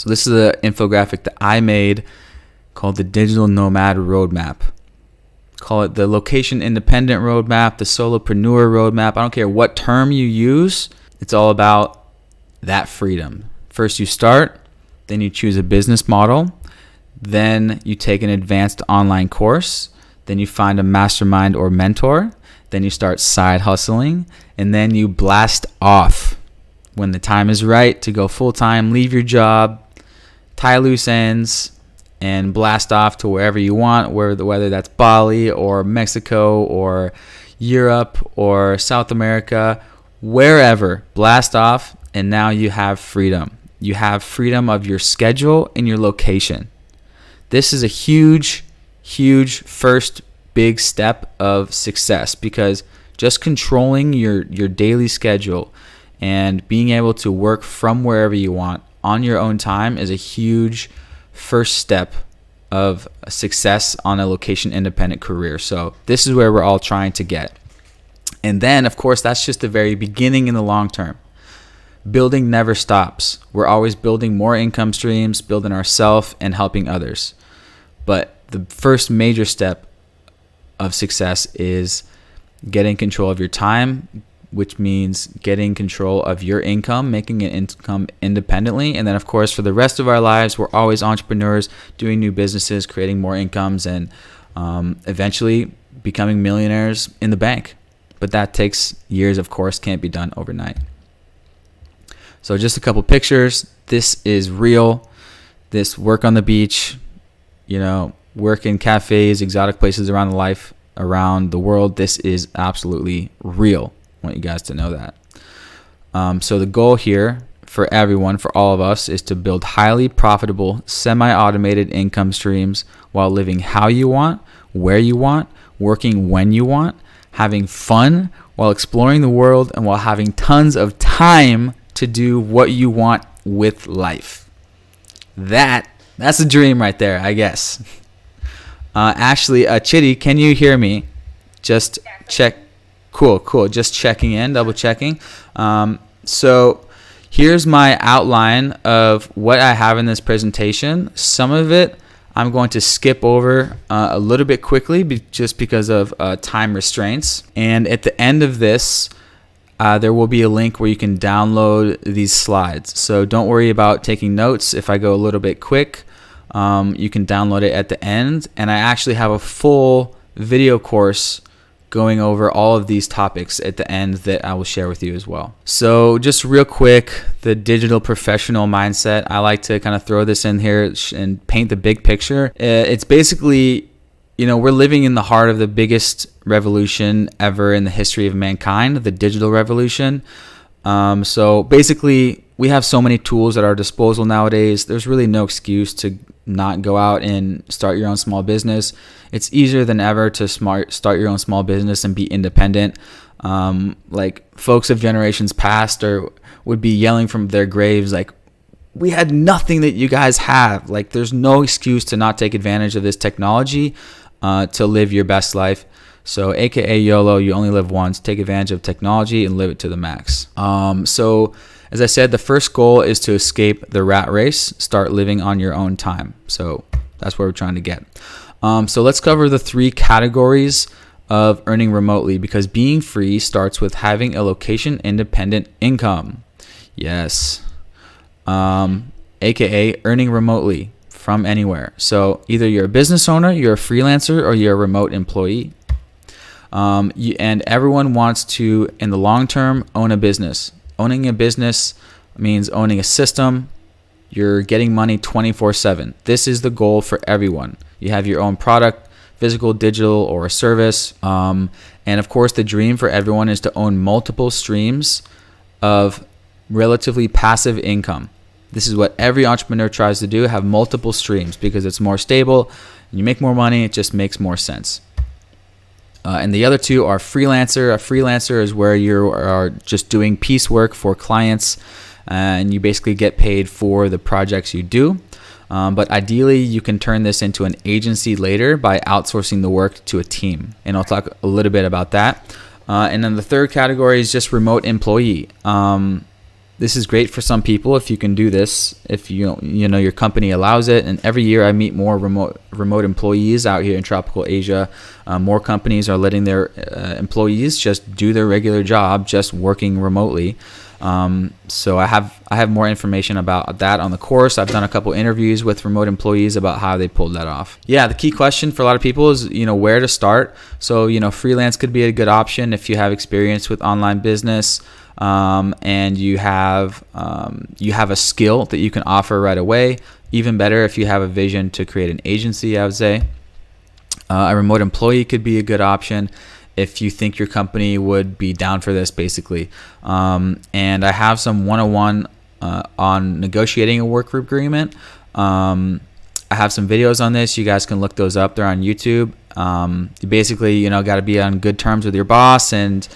So this is an infographic that I made called the Digital Nomad Roadmap. Call it the Location Independent Roadmap, the Solopreneur Roadmap. I don't care what term you use. It's all about that freedom. First you start, then you choose a business model, then you take an advanced online course, then you find a mastermind or mentor, then you start side hustling, and then you blast off when the time is right to go full-time, leave your job, tie loose ends, and blast off to wherever you want, whether that's Bali or Mexico or Europe or South America, wherever. Blast off, and now you have freedom. You have freedom of your schedule and your location. This is a huge, huge first big step of success, because just controlling your daily schedule and being able to work from wherever you want on your own time is a huge first step of success on a location independent career. So this is where we're all trying to get. And then, of course, that's just the very beginning in the long term. Building never stops. We're always building more income streams, building ourselves and helping others. But the first major step of success is getting control of your time, which means getting control of your income, making an income independently. And then, of course, for the rest of our lives, we're always entrepreneurs, doing new businesses, creating more incomes, and eventually becoming millionaires in the bank. But that takes years, of course, can't be done overnight. So just a couple pictures. This is real. This work on the beach, work in cafes, exotic places around the world. This is absolutely real. I want you guys to know that. So the goal here for everyone, for all of us, is to build highly profitable, semi-automated income streams while living how you want, where you want, working when you want, having fun while exploring the world, and while having tons of time to do what you want with life. That's a dream right there, I guess. Ashley, Chitty, can you hear me? Just check. Cool. Just checking in, double checking. So here's my outline of what I have in this presentation. Some of it I'm going to skip over a little bit quickly just because of time restraints. And at the end of this, there will be a link where you can download these slides. So don't worry about taking notes. If I go a little bit quick, you can download it at the end. And I actually have a full video course going over all of these topics at the end that I will share with you as well. So just real quick, the digital professional mindset. I like to kind of throw this in here and paint the big picture. It's basically, we're living in the heart of the biggest revolution ever in the history of mankind, the digital revolution. So basically, we have so many tools at our disposal nowadays. There's really no excuse to not go out and start your own small business. It's easier than ever to start your own small business and be independent. Like folks of generations past would be yelling from their graves like, we had nothing that you guys have. Like, there's no excuse to not take advantage of this technology to live your best life. So AKA YOLO, you only live once. Take advantage of technology and live it to the max. So as I said, the first goal is to escape the rat race, start living on your own time. So that's where we're trying to get. So let's cover the 3 categories of earning remotely, because being free starts with having a location independent income. Yes. AKA earning remotely from anywhere. So either you're a business owner, you're a freelancer, or you're a remote employee. And everyone wants to, in the long term, own a business. Owning a business means owning a system. You're getting money 24/7. This is the goal for everyone. You have your own product, physical, digital, or a service. And of course, the dream for everyone is to own multiple streams of relatively passive income. This is what every entrepreneur tries to do, have multiple streams, because it's more stable. You make more money. It just makes more sense. And the other 2 are freelancer. A freelancer is where you are just doing piecework for clients, and you basically get paid for the projects you do. But ideally, you can turn this into an agency later by outsourcing the work to a team. And I'll talk a little bit about that. And then the third category is just remote employee. This is great for some people if you can do this, if your company allows it. And every year I meet more remote employees out here in tropical Asia. More companies are letting their employees just do their regular job, just working remotely. So I have more information about that on the course. I've done a couple interviews with remote employees about how they pulled that off. Yeah, the key question for a lot of people is, where to start. So, freelance could be a good option if you have experience with online business, and you have a skill that you can offer right away. Even better if you have a vision to create an agency, I would say. A remote employee could be a good option if you think your company would be down for this, basically. And I have some 101 on negotiating a work group agreement. I have some videos on this. You guys can look those up. They're on YouTube. You basically, got to be on good terms with your boss and,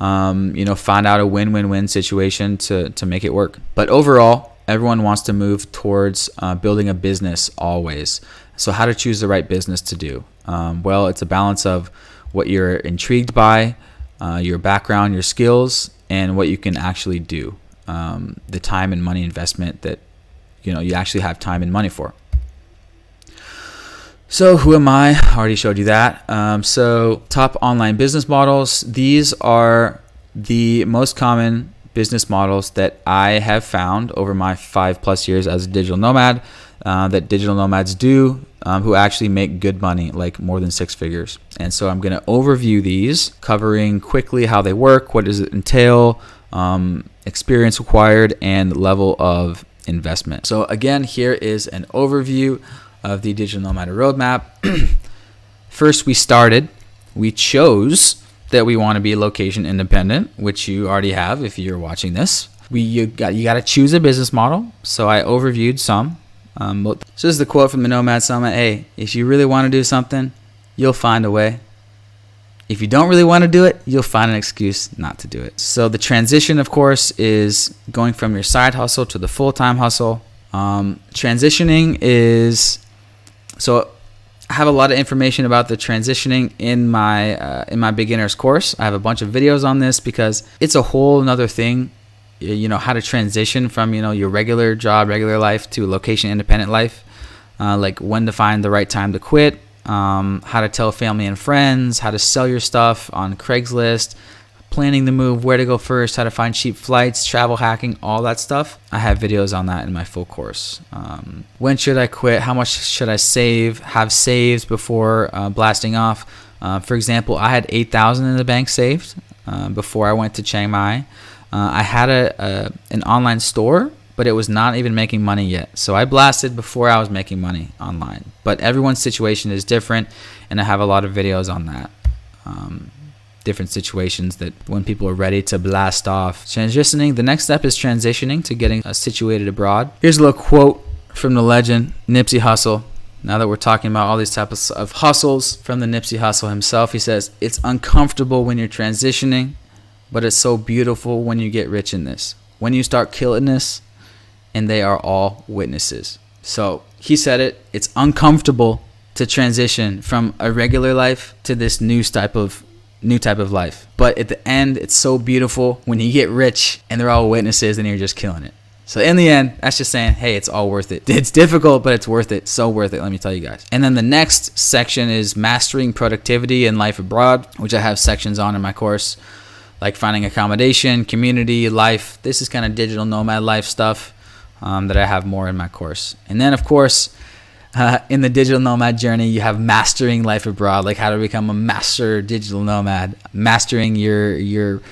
find out a win-win-win situation to make it work. But overall, everyone wants to move towards building a business always. So how to choose the right business to do? Well, it's a balance of what you're intrigued by, your background, your skills, and what you can actually do. The time and money investment that you actually have time and money for. So who am I? I already showed you that. So top online business models. These are the most common business models that I have found over my 5+ years as a digital nomad, that digital nomads do, who actually make good money, like more than 6 figures. And so I'm going to overview these, covering quickly how they work, what does it entail, experience required, and level of investment. So again, here is an overview of the Digital Nomad Roadmap. First, we chose that we want to be location independent, which you already have if you're watching this. You got to choose a business model. So I overviewed some. So this is the quote from the Nomad Summit. Hey, if you really want to do something, you'll find a way. If you don't really want to do it, you'll find an excuse not to do it. So the transition, of course, is going from your side hustle to the full-time hustle. Transitioning is... So I have a lot of information about the transitioning in my beginner's course. I have a bunch of videos on this because it's a whole nother thing, how to transition from, your regular job, regular life to location independent life, like when to find the right time to quit, how to tell family and friends, how to sell your stuff on Craigslist, planning the move, where to go first, how to find cheap flights, travel hacking, all that stuff. I have videos on that in my full course. When should I quit? How much should I have saved before blasting off? For example, I had $8,000 in the bank saved before I went to Chiang Mai. I had an online store, but it was not even making money yet. So I blasted before I was making money online. But everyone's situation is different, and I have a lot of videos on that. Different situations that when people are ready to blast off. Transitioning, the next step is transitioning to getting situated abroad. Here's a little quote from the legend, Nipsey Hussle. Now that we're talking about all these types of hustles from the Nipsey Hussle himself, he says, "It's uncomfortable when you're transitioning, but it's so beautiful when you get rich in this. When you start killing this, and they are all witnesses." So he said it, it's uncomfortable to transition from a regular life to this new type of life. But at the end, it's so beautiful when you get rich and they're all witnesses and you're just killing it. So in the end, that's just saying, hey, it's all worth it. It's difficult, but it's worth it. So worth it, let me tell you guys. And then the next section is mastering productivity and life abroad, which I have sections on in my course, like finding accommodation, community, life. This is kind of digital nomad life stuff that I have more in my course. And then, of course, in the digital nomad journey, you have mastering life abroad, like how to become a master digital nomad, mastering your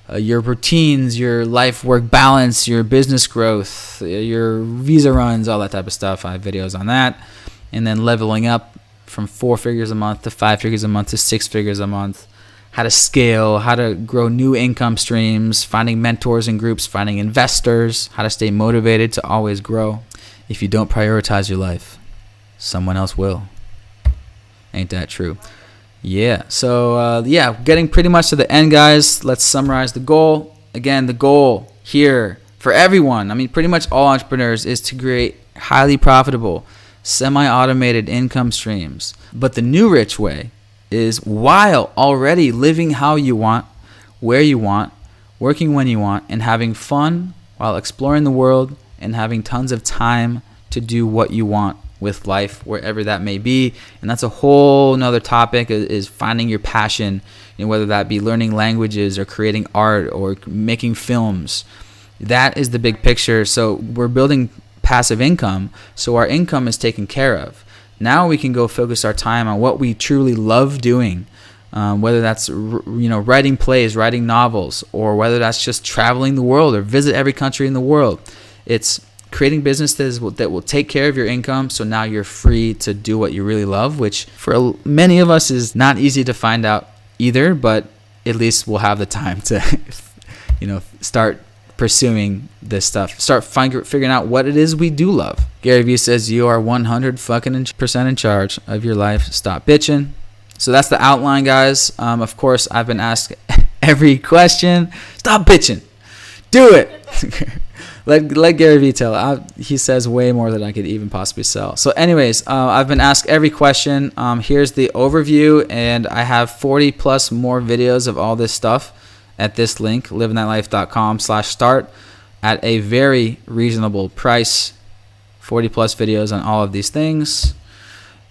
routines, your life work balance, your business growth, your visa runs, all that type of stuff. I have videos on that. And then leveling up from 4 figures a month to 5 figures a month to 6 figures a month. How to scale, how to grow new income streams, finding mentors and groups, finding investors, how to stay motivated to always grow. If you don't prioritize your life, someone else will. Ain't that true? Yeah. So, getting pretty much to the end, guys. Let's summarize the goal. Again, the goal here for everyone, I mean, pretty much all entrepreneurs, is to create highly profitable, semi-automated income streams. But the new rich way is while already living how you want, where you want, working when you want, and having fun while exploring the world and having tons of time to do what you want with life, wherever that may be. And that's a whole nother topic, is finding your passion, whether that be learning languages or creating art or making films. That is the big picture. So we're building passive income, so our income is taken care of. Now we can go focus our time on what we truly love doing, whether that's writing plays, writing novels, or whether that's just traveling the world or visit every country in the world. It's creating businesses that will take care of your income, so now you're free to do what you really love, which for many of us is not easy to find out either, but at least we'll have the time to start pursuing this stuff, start figuring out what it is we do love. Gary Vee says you are 100% in charge of your life. Stop bitching. So that's the outline, guys. Of course, I've been asked every question. Stop bitching. Do it. Let Gary Vee tell. He says way more than I could even possibly sell. So anyways, I've been asked every question. Here's the overview, and I have 40 plus more videos of all this stuff at this link, livingthatlife.com/start, at a very reasonable price. 40 plus videos on all of these things.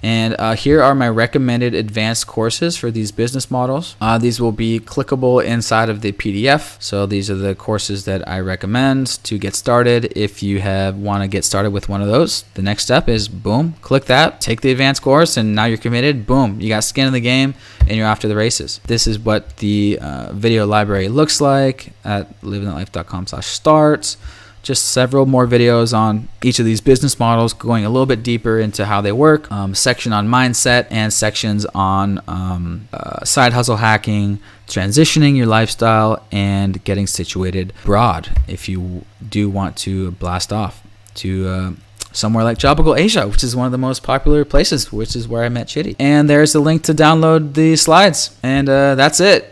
And here are my recommended advanced courses for these business models. These will be clickable inside of the PDF. So these are the courses that I recommend to get started. If you want to get started with one of those, the next step is boom, click that, take the advanced course, and now you're committed. Boom, you got skin in the game and you're off to the races. This is what the video library looks like at livingthatlife.com/start. Just several more videos on each of these business models, going a little bit deeper into how they work. Section on mindset and sections on side hustle hacking, transitioning your lifestyle, and getting situated abroad if you do want to blast off to somewhere like tropical Asia, which is one of the most popular places, which is where I met Chitty. And there's a link to download the slides. And that's it.